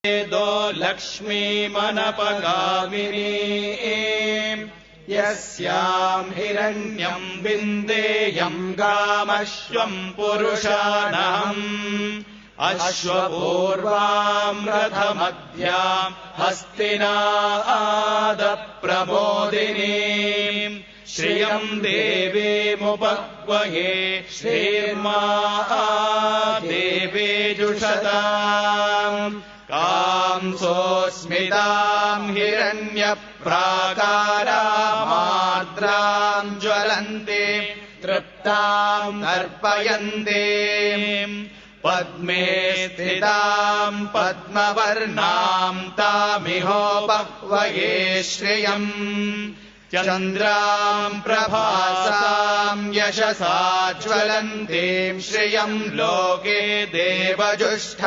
वेदो लक्ष्मीमनपगामिनी यस्याम् हिरण्यम् विन्देयम् गामश्वम् पुरुषाणहम् अश्वपूर्वाम् रथमध्याम् हस्तिनादप्रमोदिनीम् श्रियम् देवीमुपक्वये श्रीर्मा देवेजुषताम् कांसोऽस्मिताम् हिरण्यप्राकारामार्द्राम् ज्वलन्ते तृप्ताम् तर्पयन्ते पद्मे स्थिताम् पद्मवर्णाम् तामिहोपक्वये श्रियम् चन्द्राम् प्रभासाम् यशसा ज्वलन्तीम् श्रियम् लोके देवजुष्टामुदारा